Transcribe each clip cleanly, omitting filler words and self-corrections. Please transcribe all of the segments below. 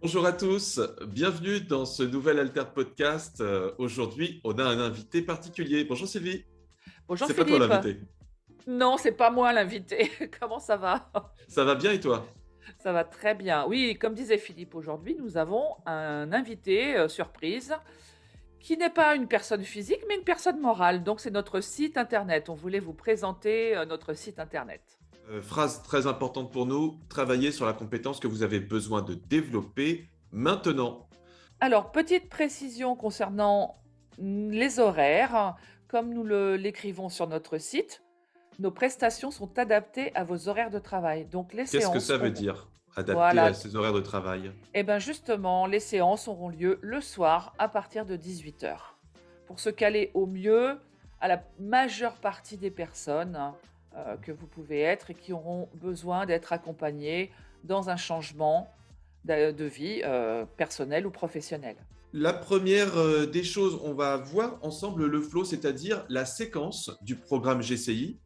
Bonjour à tous, bienvenue dans ce nouvel Alter Podcast. Aujourd'hui, on a un invité particulier. Bonjour Sylvie, Bonjour c'est pas toi Philippe. l'invité. Non, c'est pas moi l'invité. Comment ça va? Ça va bien et toi? Ça va très bien. Oui, comme disait Philippe, aujourd'hui, nous avons un invité surprise qui n'est pas une personne physique, mais une personne morale. Donc, c'est notre site internet. On voulait vous présenter notre site internet. Phrase très importante pour nous, travailler sur la compétence que vous avez besoin de développer maintenant. Alors, petite précision concernant les horaires. Comme nous l'écrivons sur notre site, nos prestations sont adaptées à vos horaires de travail. Donc, les Qu'est-ce que séances ça veut auront. dire, adapté à Voilà. ses horaires de travail? Eh bien justement, les séances auront lieu le soir à partir de 18 h pour se caler au mieux à la majeure partie des personnes que vous pouvez être et qui auront besoin d'être accompagnées dans un changement de vie personnelle ou professionnelle. La première des choses, on va voir ensemble le flow, c'est-à-dire la séquence du programme GCI,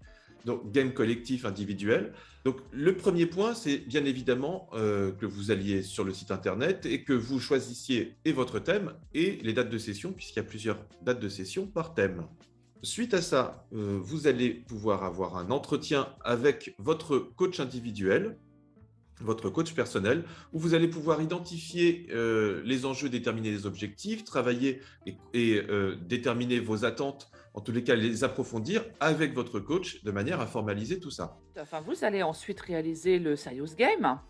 donc Game Collectif Individuel. Donc le premier point, c'est bien évidemment que vous alliez sur le site internet et que vous choisissiez et votre thème et les dates de session, puisqu'il y a plusieurs dates de session par thème. Suite à ça, vous allez pouvoir avoir un entretien avec votre coach individuel, votre coach personnel, où vous allez pouvoir identifier les enjeux, déterminer les objectifs, travailler et déterminer vos attentes, en tous les cas les approfondir avec votre coach de manière à formaliser tout ça. Enfin, vous allez ensuite réaliser le Serious Game.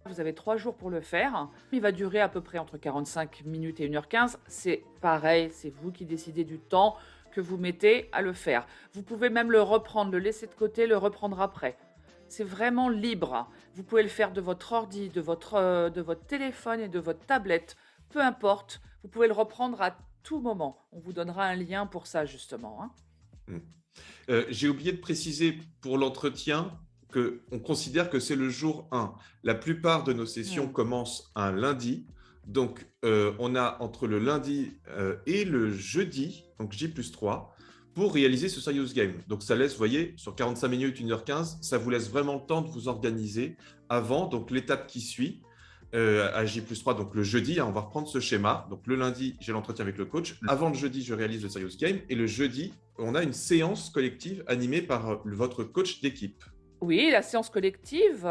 Vous avez 3 jours pour le faire. Il va durer à peu près entre 45 minutes et 1h15. C'est pareil, c'est vous qui décidez du temps que vous mettez à le faire. Vous pouvez même le reprendre, le laisser de côté, le reprendre après. C'est vraiment libre. Vous pouvez le faire de votre ordi, de votre téléphone et de votre tablette. Peu importe, vous pouvez le reprendre à tout moment. On vous donnera un lien pour ça justement, hein. Hmm. J'ai oublié de préciser pour l'entretien qu'on considère que c'est le jour 1. La plupart de nos sessions Hmm. commencent un lundi. Donc, on a entre le lundi et le jeudi, donc J+3, pour réaliser ce Serious Game. Donc, ça laisse, vous voyez, sur 45 minutes, 1h15, ça vous laisse vraiment le temps de vous organiser avant. Donc, l'étape qui suit, à J+3, donc le jeudi, hein, on va reprendre ce schéma. Donc, le lundi, j'ai l'entretien avec le coach. Avant le jeudi, je réalise le Serious Game. Et le jeudi, on a une séance collective animée par votre coach d'équipe. Oui, la séance collective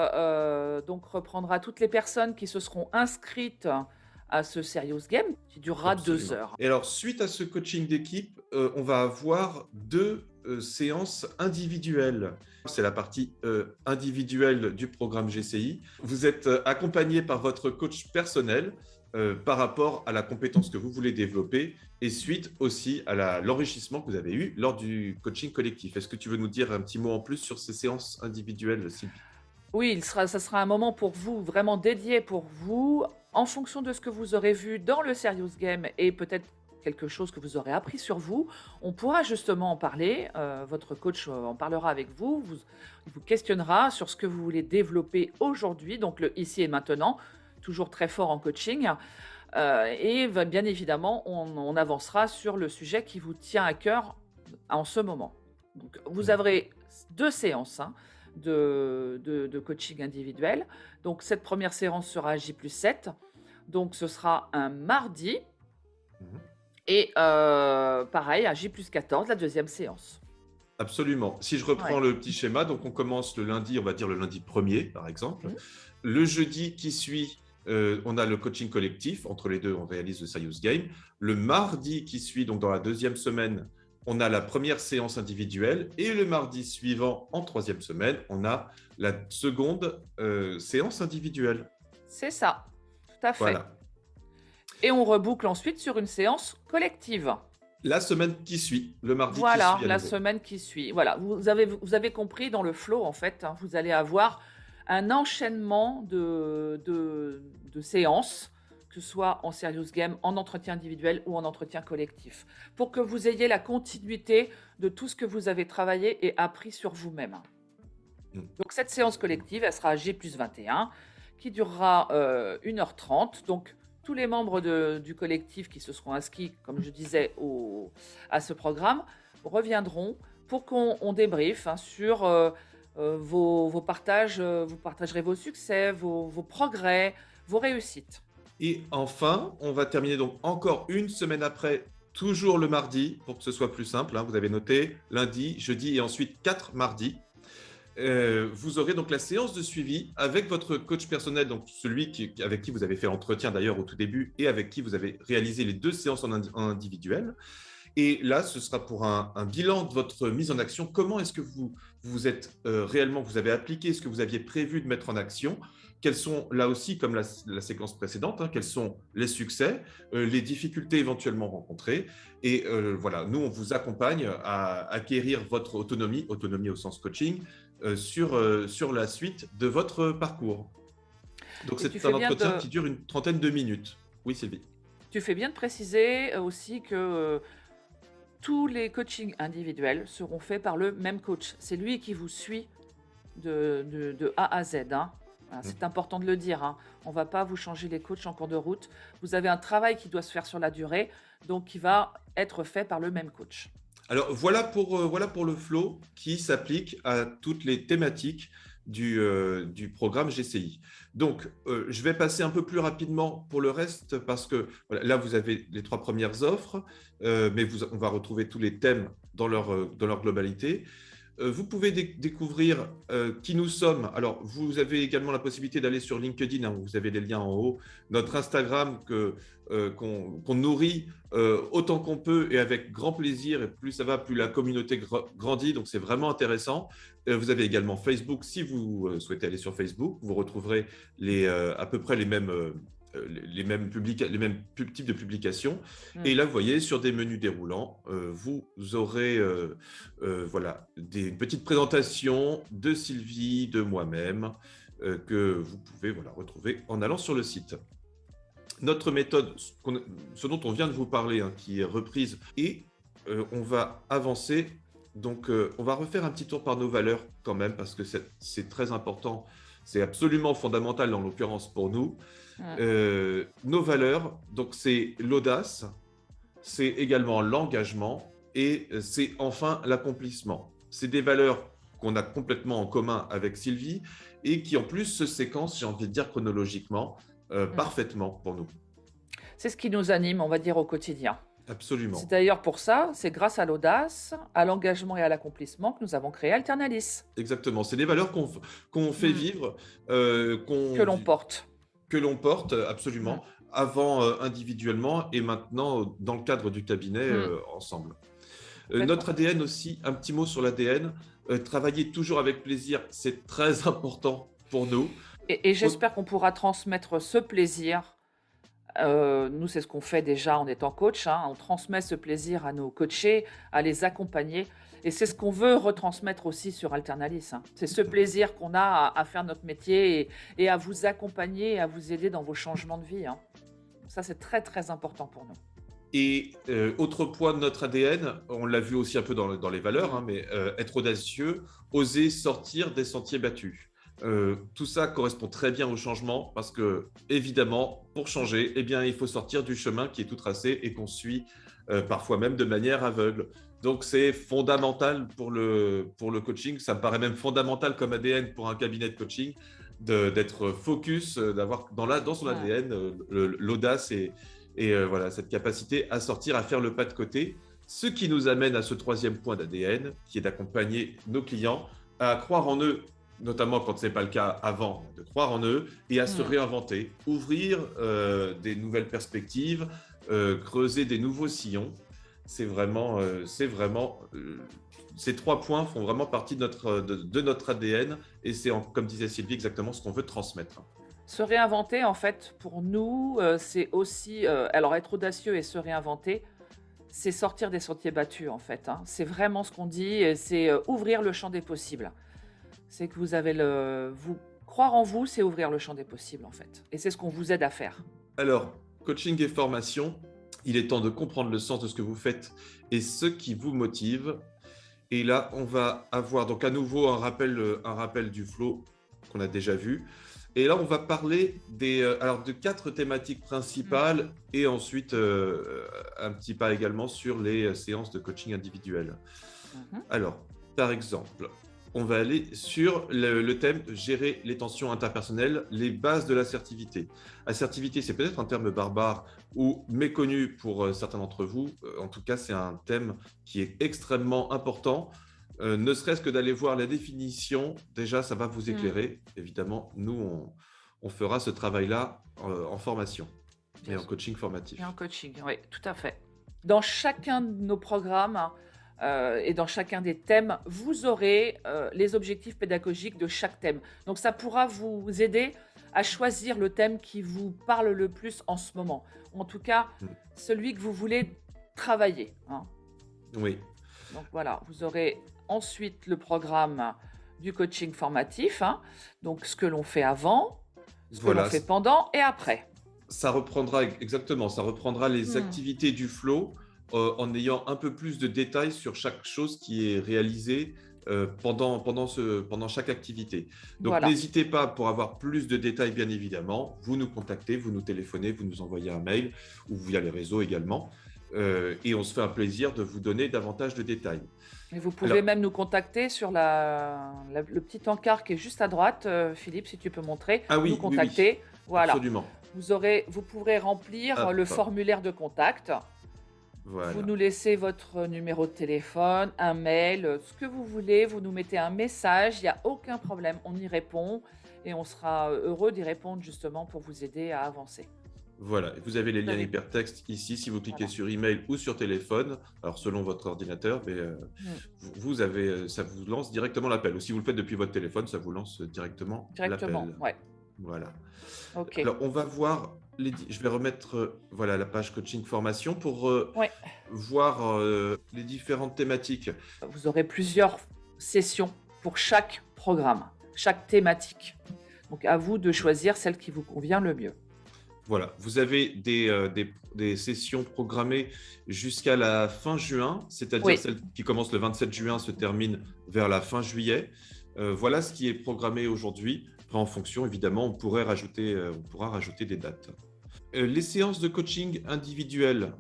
donc reprendra toutes les personnes qui se seront inscrites à ce Serious Game qui durera 2 Absolument. heures. Et alors, suite à ce coaching d'équipe, on va avoir deux séances individuelles. C'est la partie individuelle du programme GCI. Vous êtes accompagné par votre coach personnel par rapport à la compétence que vous voulez développer et suite aussi à l'enrichissement que vous avez eu lors du coaching collectif. Est-ce que tu veux nous dire un petit mot en plus sur ces séances individuelles, Sylvie? Oui, ça sera un moment pour vous, vraiment dédié pour vous, en fonction de ce que vous aurez vu dans le Serious Game et peut-être quelque chose que vous aurez appris sur vous. On pourra justement en parler. Votre coach en parlera avec vous. Il vous questionnera sur ce que vous voulez développer aujourd'hui, donc le ici et maintenant, toujours très fort en coaching. Bien évidemment, on avancera sur le sujet qui vous tient à cœur en ce moment. Donc, vous aurez 2 séances, hein, de coaching individuel. Donc, cette première séance sera J+7. Donc, ce sera un mardi Mhm. et pareil, à J+14, la deuxième séance. Absolument. Si je reprends Ouais. le petit schéma, donc on commence le lundi, on va dire le lundi premier, par exemple. Mmh. Le jeudi qui suit, on a le coaching collectif. Entre les deux, on réalise le Serious Game. Le mardi qui suit, donc dans la deuxième semaine, on a la première séance individuelle. Et le mardi suivant, en troisième semaine, on a la seconde séance individuelle. C'est ça, tout à fait. Voilà. Et on reboucle ensuite sur une séance collective. La semaine qui suit, le mardi qui Voilà, suit à la nouveau. semaine qui suit. Voilà, vous avez compris dans le flow, en fait, hein, vous allez avoir un enchaînement de séances, que ce soit en serious game, en entretien individuel ou en entretien collectif, pour que vous ayez la continuité de tout ce que vous avez travaillé et appris sur vous-même. Mm. Donc cette séance collective, elle sera à J+21, qui durera 1h30. Donc tous les membres du collectif qui se seront inscrits, comme je disais, à ce programme, reviendront pour qu'on débriefe, hein, sur vos partages. Vous partagerez vos succès, vos progrès, vos réussites. Et enfin, on va terminer donc encore une semaine après, toujours le mardi, pour que ce soit plus simple, hein. Vous avez noté lundi, jeudi et ensuite 4 mardis. Vous aurez donc la séance de suivi avec votre coach personnel, donc celui avec qui vous avez fait l'entretien d'ailleurs au tout début et avec qui vous avez réalisé les 2 séances en individuel. Et là, ce sera pour un bilan de votre mise en action. Comment est-ce que vous êtes réellement, vous avez appliqué ce que vous aviez prévu de mettre en action? Quels sont, là aussi, comme la séquence précédente, hein, quels sont les succès, les difficultés éventuellement rencontrées? Et voilà, nous, on vous accompagne à acquérir votre autonomie, autonomie au sens coaching, sur la suite de votre parcours. Donc, Et tu c'est fais un bien entretien de qui dure une trentaine de minutes. Oui, Sylvie. tu fais bien de préciser, aussi que, tous les coachings individuels seront faits par le même coach. C'est lui qui vous suit de A à Z, hein. Voilà, c'est important de le dire, hein. On ne va pas vous changer les coachs en cours de route. Vous avez un travail qui doit se faire sur la durée, donc qui va être fait par le même coach. Alors voilà pour le flow qui s'applique à toutes les thématiques du programme GCI. Donc, je vais passer un peu plus rapidement pour le reste parce que voilà, là, vous avez les 3 premières offres, mais on va retrouver tous les thèmes dans leur globalité. Vous pouvez découvrir qui nous sommes. Alors, vous avez également la possibilité d'aller sur LinkedIn, hein, vous avez les liens en haut, notre Instagram qu'on nourrit autant qu'on peut et avec grand plaisir. Et plus ça va, plus la communauté grandit. Donc, c'est vraiment intéressant. Vous avez également Facebook. Si vous souhaitez aller sur Facebook, vous retrouverez à peu près les mêmes types de publications. Et là, vous voyez, sur des menus déroulants, vous aurez voilà, une petite présentation de Sylvie, de moi-même, que vous pouvez voilà, retrouver en allant sur le site. Notre méthode, ce dont on vient de vous parler, hein, qui est reprise, et on va avancer. Donc, on va refaire un petit tour par nos valeurs quand même, parce que c'est très important. C'est absolument fondamental, en l'occurrence pour nous. Nos valeurs, donc c'est l'audace, c'est également l'engagement et c'est enfin l'accomplissement. C'est des valeurs qu'on a complètement en commun avec Sylvie et qui en plus se séquencent, j'ai envie de dire chronologiquement, parfaitement pour nous. C'est ce qui nous anime, on va dire, au quotidien. C'est Absolument. d'ailleurs pour ça, c'est grâce à l'audace, à l'engagement et à l'accomplissement que nous avons créé Alternalis, Exactement. C'est des valeurs qu'on fait vivre, que l'on porte. que l'on porte Mm. absolument, avant individuellement et maintenant dans le cadre du cabinet Mm. ensemble. Complètement. Notre ADN aussi, un petit mot sur l'ADN, travailler toujours avec plaisir, c'est très important pour nous. Et j'espère qu'on pourra transmettre ce plaisir. Nous, c'est ce qu'on fait déjà en étant coach, hein. On transmet ce plaisir à nos coachés, à les accompagner. Et c'est ce qu'on veut retransmettre aussi sur Alternalis, hein. C'est ce plaisir qu'on a à faire notre métier et à vous accompagner et à vous aider dans vos changements de vie, hein. Ça, c'est très, très important pour nous. Et autre point de notre ADN, on l'a vu aussi un peu dans les valeurs, hein, mais être audacieux, oser sortir des sentiers battus. Tout ça correspond très bien au changement parce que, évidemment, pour changer, eh bien, il faut sortir du chemin qui est tout tracé et qu'on suit parfois même de manière aveugle. Donc, c'est fondamental pour le coaching. Ça me paraît même fondamental comme ADN pour un cabinet de coaching d'être focus, d'avoir dans son Ouais. ADN l'audace et voilà, cette capacité à sortir, à faire le pas de côté. Ce qui nous amène à ce troisième point d'ADN, qui est d'accompagner nos clients à croire en eux, notamment quand ce n'est pas le cas avant, de croire en eux et à se Mm. réinventer, ouvrir des nouvelles perspectives, creuser des nouveaux sillons. Ces 3 points font vraiment partie de notre ADN et c'est, comme disait Sylvie, exactement ce qu'on veut transmettre. Se réinventer, en fait, pour nous, c'est aussi, alors être audacieux et se réinventer, c'est sortir des sentiers battus, en fait, hein. C'est vraiment ce qu'on dit, et c'est ouvrir le champ des possibles. C'est que vous croire en vous, c'est ouvrir le champ des possibles, en fait. Et c'est ce qu'on vous aide à faire. Alors, coaching et formation, il est temps de comprendre le sens de ce que vous faites et ce qui vous motive. Et là, on va avoir donc à nouveau un rappel du flow qu'on a déjà vu. Et là, on va parler de 4 thématiques Mm. principales et ensuite un petit pas également sur les séances de coaching individuel. Mhm. Alors, par exemple, on va aller sur le thème gérer les tensions interpersonnelles, les bases de l'assertivité. Assertivité, c'est peut-être un terme barbare ou méconnu pour certains d'entre vous. En tout cas, c'est un thème qui est extrêmement important. Ne serait-ce que d'aller voir la définition, déjà, ça va vous Mmh, éclairer. Évidemment, nous, on fera ce travail-là en formation et bien en sûr. coaching Et en formatif. coaching, oui, tout à fait. Dans chacun de nos programmes, et dans chacun des thèmes, vous aurez, les objectifs pédagogiques de chaque thème. Donc ça pourra vous aider à choisir le thème qui vous parle le plus en ce moment. Ou en tout cas, Mm. celui que vous voulez travailler, hein. Oui, Donc voilà, vous aurez ensuite le programme du coaching formatif, hein, donc ce que l'on fait avant, ce que l'on voilà. fait pendant et après. Ça reprendra exactement, ça reprendra les Mmh, activités du flow, en ayant un peu plus de détails sur chaque chose qui est réalisée, pendant chaque activité. Donc voilà, n'hésitez pas pour avoir plus de détails bien évidemment, vous nous contactez, vous nous téléphonez, vous nous envoyez un mail ou via les réseaux également, et on se fait un plaisir de vous donner davantage de détails. et vous Alors pouvez même nous contacter sur le petit encart qui est juste à droite, Philippe, si tu peux montrer, ah nous oui, oui, oui, contacter. Voilà, absolument. vous pourrez remplir le Hop, formulaire de contact. Vous voilà. nous laissez votre numéro de téléphone, un mail, ce que vous voulez, vous nous mettez un message, il y a aucun problème, on y répond et on sera, heureux d'y répondre justement pour vous aider à avancer. Voilà, vous avez les Vous liens avez hypertextes ici si vous cliquez voilà. sur email ou sur téléphone, alors selon votre ordinateur, mais Mmh. vous avez, ça vous lance directement l'appel. Ou si vous le faites depuis votre téléphone, ça vous lance directement Directement, l'appel. ouais. Voilà. OK. Alors, on va voir, je vais remettre voilà, la page coaching formation pour Ouais. voir les différentes thématiques. Vous aurez plusieurs sessions pour chaque programme, chaque thématique. Donc à vous de choisir celle qui vous convient le mieux. Voilà, vous avez des sessions programmées jusqu'à la fin juin, c'est-à-dire Oui, celle qui commence le 27 juin se termine vers la fin juillet. Voilà ce qui est programmé aujourd'hui. Après, en fonction, évidemment, on pourra rajouter des dates. Les séances de coaching individuel,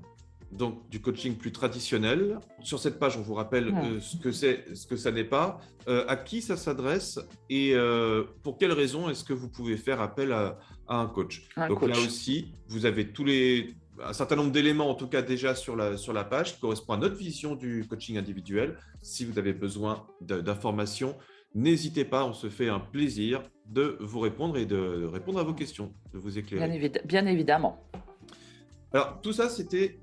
donc du coaching plus traditionnel. Sur cette page, on vous rappelle mmh, ce que c'est, ce que ça n'est pas, à qui ça s'adresse et pour quelles raisons est-ce que vous pouvez faire appel à un coach. un Donc là coach. aussi, vous avez un certain nombre d'éléments, en tout cas déjà sur la page, qui correspond à notre vision du coaching individuel. Si vous avez besoin d'informations, n'hésitez pas, on se fait un plaisir de vous répondre et de répondre à vos Mmh. questions, de vous éclairer. Bien évidemment. Alors, tout ça, c'était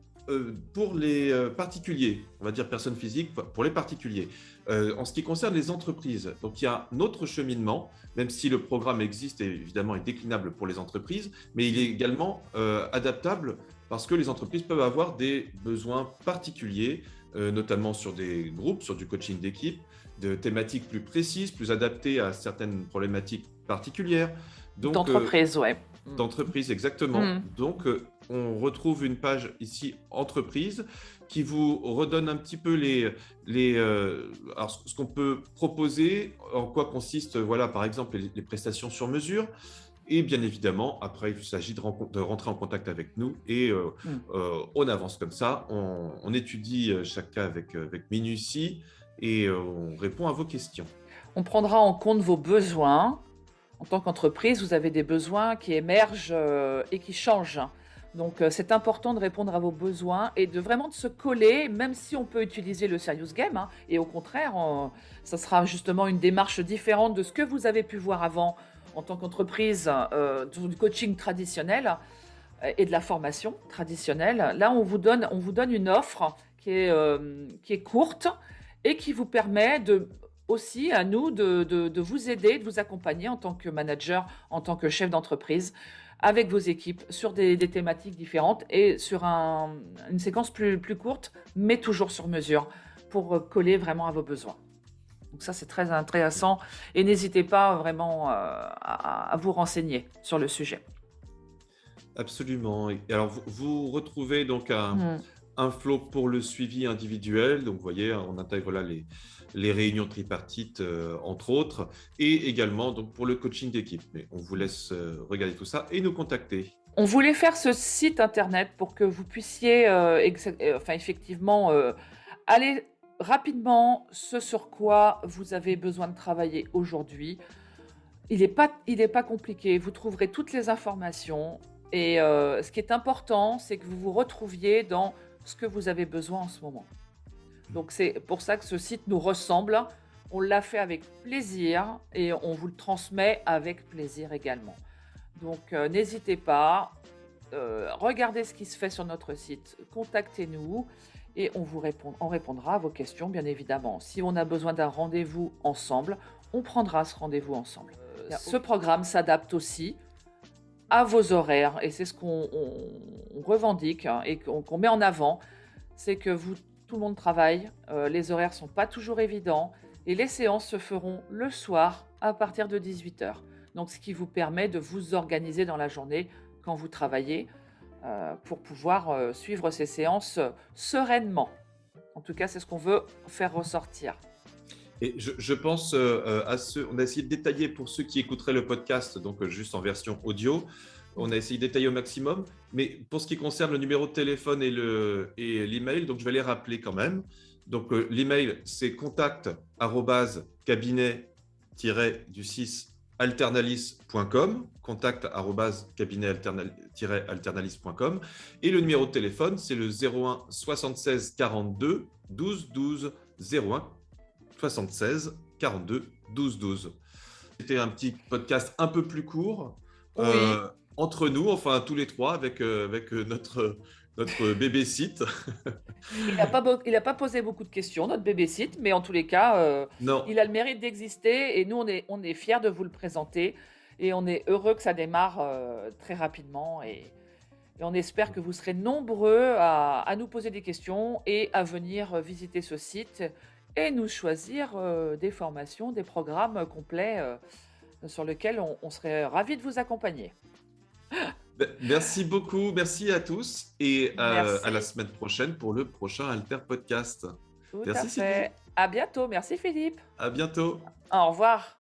pour les particuliers, on va dire personnes physiques, pour les particuliers. En ce qui concerne les entreprises, donc il y a un autre cheminement, même si le programme existe et évidemment est déclinable pour les entreprises, mais il est également adaptable parce que les entreprises peuvent avoir des besoins particuliers, notamment sur des groupes, sur du coaching d'équipe, de thématiques plus précises, plus adaptées à certaines problématiques particulières. Donc, D'entreprise, ouais. Mmh. d'entreprise, exactement. Mmh. Donc, on retrouve une page ici entreprise qui vous redonne un petit peu alors, ce qu'on peut proposer, en quoi consistent, voilà, par exemple, les prestations sur mesure. Et bien évidemment, après, il s'agit de rentrer en contact avec nous et Mmh. on avance comme ça. On étudie chaque cas avec minutie et on répond à vos questions. On prendra en compte vos besoins. En tant qu'entreprise, vous avez des besoins qui émergent, et qui changent. Donc, c'est important de répondre à vos besoins et de vraiment de se coller, même si on peut utiliser le serious game, hein, et au contraire, ça sera justement une démarche différente de ce que vous avez pu voir avant en tant qu'entreprise, du coaching traditionnel, et de la formation traditionnelle. Là, on vous donne une offre qui est courte et qui vous permet aussi à nous de vous aider, de vous accompagner en tant que manager, en tant que chef d'entreprise, avec vos équipes sur des thématiques différentes et sur une séquence plus courte, mais toujours sur mesure, pour coller vraiment à vos besoins. Donc ça, c'est très intéressant et n'hésitez pas vraiment à vous renseigner sur le sujet. Absolument. Et alors, vous retrouvez donc Mmh. un flow pour le suivi individuel. Donc, vous voyez, on intègre là les réunions tripartites, entre autres, et également donc, pour le coaching d'équipe. Mais on vous laisse regarder tout ça et nous contacter. On voulait faire ce site internet pour que vous puissiez, enfin effectivement, aller rapidement ce sur quoi vous avez besoin de travailler aujourd'hui. Il est pas compliqué. Vous trouverez toutes les informations et ce qui est important, c'est que vous vous retrouviez dans ce que vous avez besoin en ce moment. Donc c'est pour ça que ce site nous ressemble. On l'a fait avec plaisir et on vous le transmet avec plaisir également. Donc n'hésitez pas, regardez ce qui se fait sur notre site, contactez-nous et on répondra à vos questions bien évidemment. Si on a besoin d'un rendez-vous ensemble, on prendra ce rendez-vous ensemble. Ce programme s'adapte aussi à vos horaires et c'est ce qu'on revendique, hein, et qu'on met en avant, c'est que tout le monde travaille, les horaires sont pas toujours évidents et les séances se feront le soir à partir de 18 h. Donc ce qui vous permet de vous organiser dans la journée quand vous travaillez, pour pouvoir, suivre ces séances, sereinement. En tout cas, c'est ce qu'on veut faire ressortir. Et je pense à ceux, on a essayé de détailler pour ceux qui écouteraient le podcast, donc juste en version audio, on a essayé de détailler au maximum, mais pour ce qui concerne le numéro de téléphone et l'email, donc je vais les rappeler quand même. Donc l'email, c'est contact-cabinet-alternalis.com, contact-cabinet-alternalis.com, et le numéro de téléphone, c'est le 01 76 42 12 12, 01 76 42 12 12. C'était un petit podcast un peu plus court, Oui. entre nous, enfin tous les trois, avec notre bébé site. Il a pas posé beaucoup de questions, notre bébé site, mais en tous les cas, Non, il a le mérite d'exister et nous, on est fiers de vous le présenter et on est heureux que ça démarre, très rapidement et on espère que vous serez nombreux à nous poser des questions et à venir, visiter ce site et nous choisir, des formations, des programmes, complets, sur lesquels on serait ravis de vous accompagner. merci beaucoup, merci à tous et à la Merci, semaine prochaine pour le prochain Alter Podcast. tout à Merci Sylvie, fait. À bientôt. Merci Philippe. à bientôt. Au revoir.